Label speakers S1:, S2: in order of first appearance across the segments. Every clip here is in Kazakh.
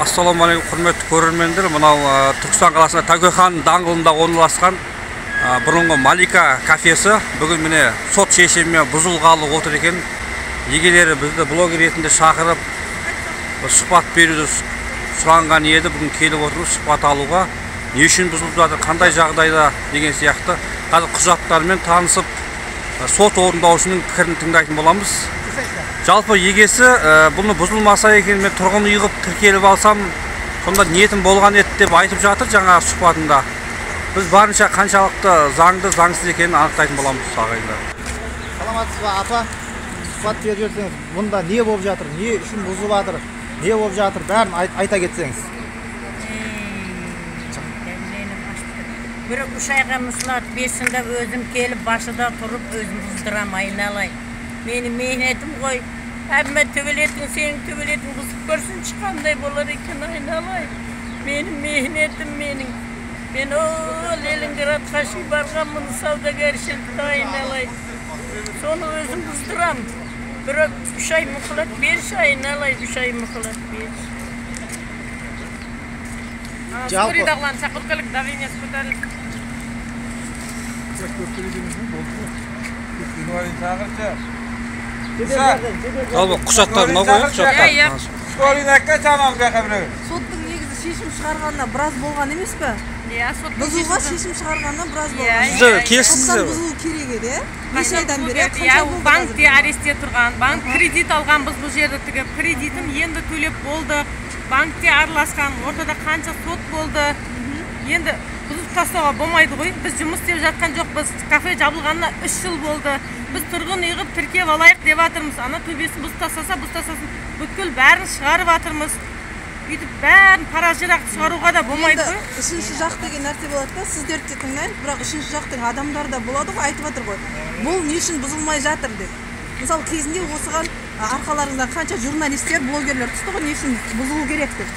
S1: Ассалаумағалейкум, құрметті көрермендер. Мынау Түркістан қаласында Тәуекхан даңғылында орналасқан бұрынғы Малика кафесі бүгін міне сот шешімімен бұзылғалы отыр екен. Егелері бізді блогер ретінде шақырып сұхбат беруді сұранған еді. Бүгін келіп отырмыз сұхбат алуға. Не үшін бұзылып жатыр, қандай жағдайда деген сияқты қазір құжаттармен танысып сот орындаушының пікірін тыңдайтын боламыз. Жалпы егесі бұны бұзылмаса екен, мен тұрғын үй қылып тіркеліп алсам, сонда ниетім болған еді деп айтып жатыр жаңа сұхбатында. Біз барынша қаншалықты заңды, заңсыз екенін анықтайтын боламыз ағайындар.
S2: Саламатсыз ба, апа? Сұхбат беріп жүрсеңіз, мұнда не болып жатыр, не үшін бұзылып жатыр, не болып жатыр, бәрін айта кетсеңіз.
S3: Bir 3 ayga muslat 5'inde özüm gelip başında durup özüm buzduram ayналай. Benim mehnetim koy. Әбіме төбелетін, сенің төбелетін бұзып көрсін çıkanday болар екен айналай. Benim mehnetim benim. Ben o Leningrad kaşı barğam bunu savdagarşılıkta ayналай. Sonu özüm buzduram. Bir 3 ay muhlat 5 ayналай 3 ay muhlat 5. Скоридағлан шақырқылық давлениесі көтерілді.
S1: Алба құжаттарын алып қойып құжаттар.
S4: Скоринакка тамам қабірі.
S5: Соттың негізі шешім шығарғанда біраз болған емес пе? Бұзуға шешім шығарғанда біраз болған.
S1: Сіздер келісіңіздер.
S5: Соттан бұзылу керек еді. Неше айдан бері?
S6: Банкте арестте тұрған, банк кредит алған біз бұл жерді тігіп, кредитім енді төлеп болды. Банкте араласқан, ортада қанша сот болды. Енді бұзып тастауға болмайды ғой. Біз жұмыс істеп жатқан жоқпыз. Кафе жабылғанына 3 жыл болды. Біз тұрғын үй қылып тіркеп алайық деп жатырмыз. Ана төбесін бұзып тастаса, бүткіл бәрін шығарып жатырмыз. Үйтіп бәрін паражырақ шығаруға да болмайды ғой.
S5: Үшінші жақ деген нәрсе болады да, сіздерді де тыңдайық, бірақ үшінші жақтың адамдар да болады ғой, айтып жатыр ғой. Бұл не үшін бұзылмай жатыр деп. Мысалы кезінде осыған арқаларыңыздан қанша журналистер, блогерлер түсті ғой, не үшін бұзылу керек деп.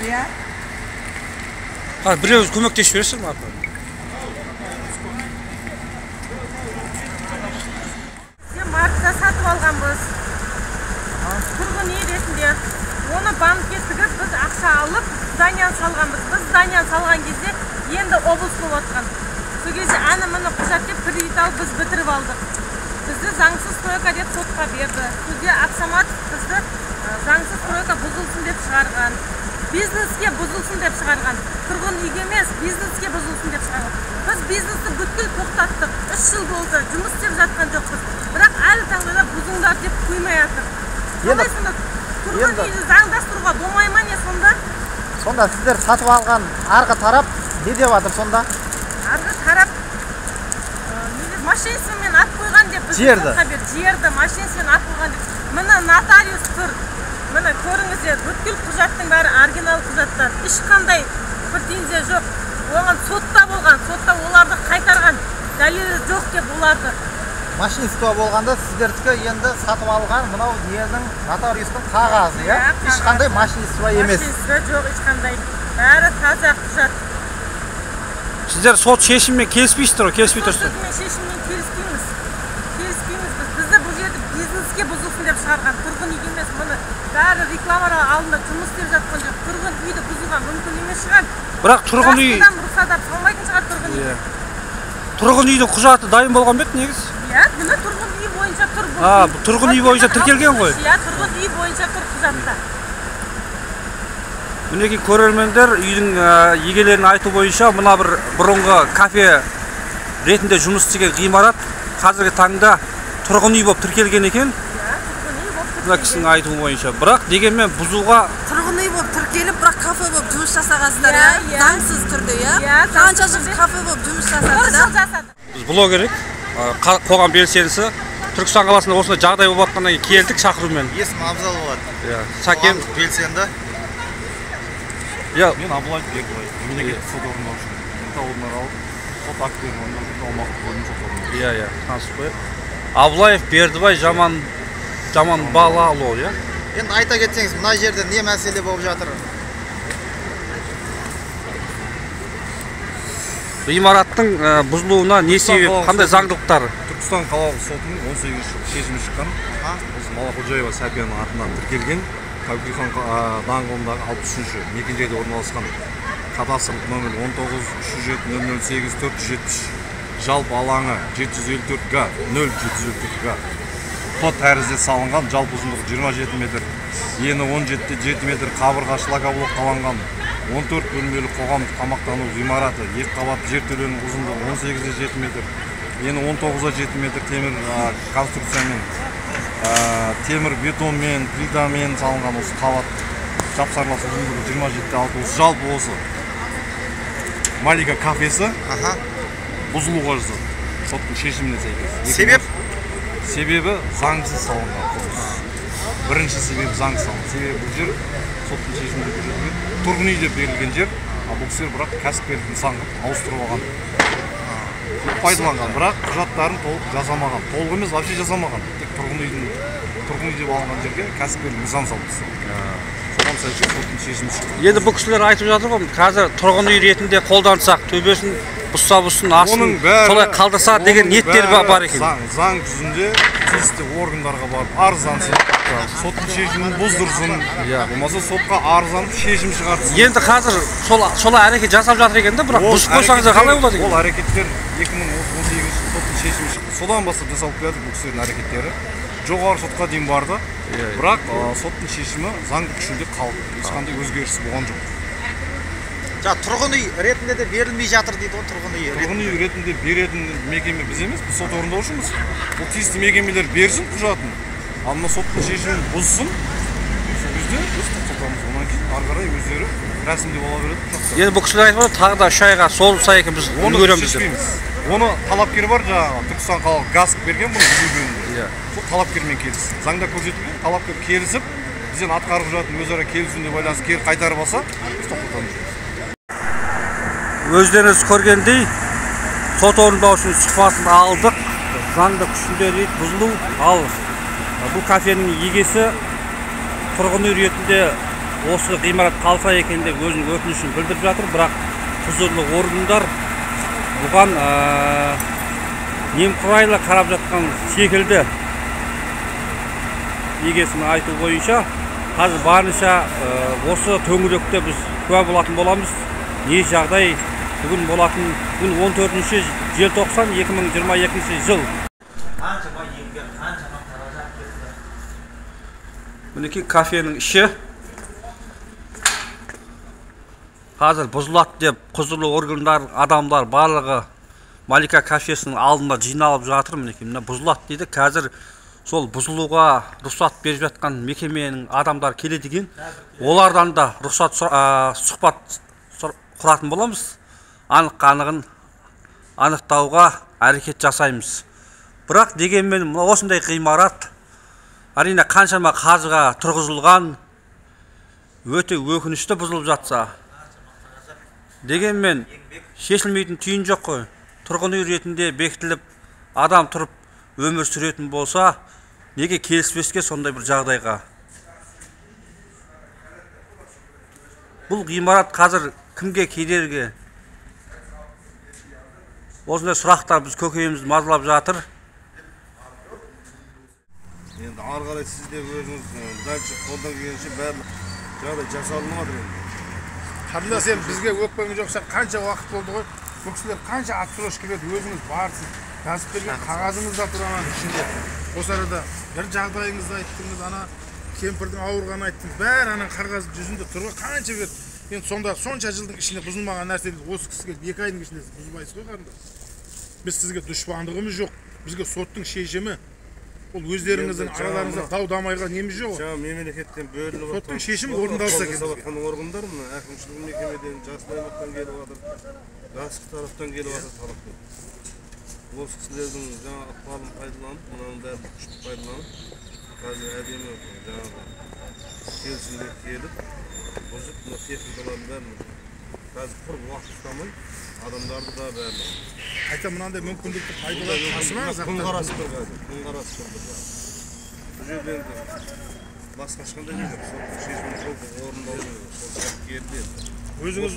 S5: Иә.
S1: Біреу көмектесіп бересің ме апа?
S6: Мартта сатып алғанбыз. Тұрғын үй ретінде. Оны банкке тігіп, біз ақша алып, зданияны салғанбыз. Біз зданияны салған кезде енді облыс болып отқан. Сол кезде аны-мұны құжат деп кредит алып, біз бітіріп алдық. Бізді заңсыз стройка деп сотқа берді. Судья Аксаматов бізді заңсыз стройка бұзылсын деп шығарған. Бизнеске бұзылсын деп шығарған. Тұрғын үйге емес, бизнеске бұзылсын деп шығарған. Біз бизнесті бүткіл тоқтаттық. 3 жыл болды, жұмыс істеп жатқан жоқпыз. Бірақ әлі таңдайда бұзыңдар деп қоймай жатыр. Қалай сонда тұрғын үйді заңдастыруға болмай ма не сонда?
S2: Сонда сіздер сатып алған арғы тарап не деп жатыр сонда?
S6: Арғы тарап машинасымен ат қойған деп біз жерді машинасымен ат қойған деп. Міне нотариус тұр. Міне көріңіздер, бүткіл құжаттың бәрі оригинал құжаттар. Ешқандай претензия жоқ. Оған сотта болған, сотта оларды қайтарған. Дәлелі жоқ деп оларды.
S2: Машинство болғанда сіздердікі енді сатып алған мынау ненің нотариустың қағазы, иә? Ешқандай машинство емес.
S6: Машинство жоқ, ешқандай. Бәрі таза құжат.
S1: Сіздер сот шешіммен келіспейсіздер ғой, келіспей тұрсыздар.
S6: Сот шешіммен келіспейміз. Келіспейміз біз. Бізді бұл жерде бизнеске бұзылсын деп шығарған. Тұрғын үй емес, мұны бәрі рекламалар алдында жұмыс істеп жатқан жоқ. Тұрғын үйді бұзуға мүмкін емес шығар.
S1: Бірақ тұрғын үй
S6: рұқсат салмайтын шығар тұрғын үй.
S1: Тұрғын үйдің құжаты дайын болған бет негіз?
S6: Иә, міне тұрғын үй бойынша тұр бұл.
S1: Тұрғын үй бойынша тіркелген ғой.
S6: Иә, тұрғын үй бойынша тұр құжатта.
S1: Мінекей көрермендер, үйдің егелерінің айту бойынша мына бір бұрынғы кафе ретінде жұмыс істеген ғимарат қазіргі таңда тұрғын үй болып тіркелген екен. Мына кісінің айтуы бойынша. Бірақ дегенмен бұзуға
S5: Тұрғын үй болып тіркеліп, бірақ кафе болып жұмыс жасағансыздар, иә? Заңсыз түрде, иә? Қанша жыл кафе болып жұмыс жасады да?
S1: Біз блогер едік, қоғам белсендісі. Түркістан қаласында осындай жағдай болып жатқаннан кейін келдік шақырумен.
S2: Есім Абзал болады.
S1: Сәкен
S2: белсенді.
S4: Мен Абылай Бекбай, мемлекеттік сот орындаушы. Талымдар алып, сот актілерін орындаушы, аумақтық бөлім сот орындаушы.
S1: Иә, танысып қойып. Абылаев Бердібай жаман бала алу, иә?
S2: Енді айта кетсеңіз, мына жерде не мәселе болып жатыр?
S1: Ғимараттың бұзылуына не себеп, қандай заңдылықтар?
S4: Түркістан қалалық сотының 18 шешімі шыққан. Малақожаева Сәбияның атынан тіркелген. Тәукехан даңғылындағы 63-ші мекенжайда орналасқан кадастрлық номер 19-307-008-470, жалпы алаңы 754 га, 0754 га. Код тәрізде салынған, жалпы ұзындығы 27 метр, ені 17-7 метр, қабырға шлакоблок қаланған 14 бөлмелі қоғамдық тамақтану ғимараты, екі қабатты жертөленің ұзындығы 18-7 метр, ені 19-7 метр темір конструкциямен, темір бетонмен, плитамен салынған осы қабат жапсарлас ұзындығы 27-6, осы жалпы осы Малика кафесі бұзылуға жазды. Соттың шешіміне сәйкес. Себебі заңсыз салынған. Бірінші себебі заңсыз салынған. Себебі бұл жер соттың шешіміне берілген. Тұрғын үйде берілген жер, бұл кісілер бірақ кәсіпкерлік нысан қылып ауыстырып алған. Пайдаланған, бірақ құжаттарын толық жасамаған. Толық емес, вообще жасамаған. Тек тұрғын үй деп алынған жерге кәсіпкерлік нысан салды. Соған сәйкес соттың шешімі шықты.
S1: Енді бұл кісілер айтып жатыр ғой, қазір тұрғын үй ретінде қолдансақ, төбесін бұзсын, астын солай қалдырса деген ниеттер бар екен.
S4: Заң жүзінде тиісті органдарға барып арыздансын, соттың шешімін бұздырсын, болмаса сотқа арызданып шешім шығарсын.
S1: Енді қазір солай әрекет жасап жатыр екен де, бірақ бұзып қойсаңыздар қалай болады екен?
S4: Ол әрекеттер 2018 соттың шешімі шықты. Содан бастап жасалып келеді бұл кісілердің әрекеттері. Жоғары сотқа дейін барды, бірақ соттың шешімі заңды күшінде қалды. Ешқандай өзгеріс болған жоқ.
S2: Тұрғын үй ретінде де берілмей жатыр дейді ғой, тұрғын үй
S4: ретінде беретін мекеме біз емес, біз сот орындаушымыз. Бұл тиісті мекемелер берсін құжатын, ал мына соттың шешімін бұзсын, сол кезде біз тоқтатамыз. Онан кейін ары қарай өздері рәсімдеп ала береді құжаттар.
S1: Енді бұл кісілер айтып отыр, тағы да 3 айға созылса екен біз үлгереміз деп.
S4: Оны талапкер бар, жаңағы Түркістан қалалық газ берген бұны бөлімінде. Сол талапкермен келісіп, заңда көрсетілген талапкер келісіп, бізден атқарып құжатын өзара келісуіне байланысты кері қайтарып алса, біз тоқтатамыз.
S1: Өздеріңіз көргендей, сот орындаушының сұхбатын алдық, заңды күшінде рет бұзылу, ал бұл кафенің егесі тұрғын үй ретінде осы ғимарат қалса екен деп өзінің өтінішін білдіріп жатыр, бірақ құзырлы органдар бұған немқұрайлы қарап жатқан секілді. Егесінің айту бойынша, қазір барынша осы төңіректе біз куә болатын боламыз. Не жағдай бүгін болатын, бүгін 14 желтоқсан 2022 жыл. Мінекей кафенің іші қазір бұзылады деп құзырлы органдар, адамдар барлығы Малика кафесінің алдында жиналып жатыр. Мінекей бұзылады дейді. Қазір сол бұзылуға рұқсат беріп жатқан мекеменің адамдар келеді екен. Олардан да рұқсат сұхбат құратын боламыз. Анық-қанығын анықтауға әрекет жасаймыз. Бірақ дегенмен осындай ғимарат әрине қаншама қаржыға тұрғызылған, өте өкінішті бұзылып жатса, дегенмен шешілмейтін түйін жоқ қой. Тұрғын үй ретінде бекітіліп, адам тұрып өмір сүретін болса, неге келіспеске сондай бір жағдайға? Бұл ғимарат қазір кімге кедергі? Осындай сұрақтар біз көкейімізді мазалап жатыр.
S4: Енді ары қарай сіз де өзіңіз дальше қолдан келгенше барлық жағдай жасалынып жатыр енді.
S7: Қандас енді бізге өкпеңіз жоқса қанша уақыт болды ғой. Бұл кісілер қанша отсрочка берді, өзіңіз барсыз. Жазып берген қағазымыз да тұр ананың ішінде. Осы арада бір жағдайыңызды айттыңыз, ана кемпірдің ауырғанын айттыңыз. Бәрі ананың қағаз жүзінде тұр ғой, қанша берді. Енді сонда сонша жылдың ішінде бұзылмаған нәрсені осы кісіге 2 айдың ішінде бұзбайсыз ғой қарындас. Біз сізге дұшпандығымыз жоқ. Бізге соттың шешімі. Ол өздеріңіздің араларыңызда дау-дамайға неміз жоқ.
S4: Жаңа мемлекеттен бөлініп
S7: соттың шешімі орындалса керек.
S4: Органдар мына әкімшілік мекемеден, жасыл аймақтан келіп жатыр, жастық тараптан келіп жатыр талапкер. Осы кісілердің жаңа ықпалын пайдаланып, мынаның бәрін күшті пайдаланып, қазір әдемі жаңағы келісімге келіп, бұзып, мына техникалардың бәрін қазір құр уақыт ұстамай, адамдарды да бәрін.
S7: Қайта мынандай мүмкіндікті пайдаланып тасымаңыз.
S4: Күн қарасып тұр қазір, күн қарасып тұр. Бұл жерде енді басқа ешқандай не жоқ. Соттың шешімін толық орындалу керек. Сол келді.
S7: Өзіңіз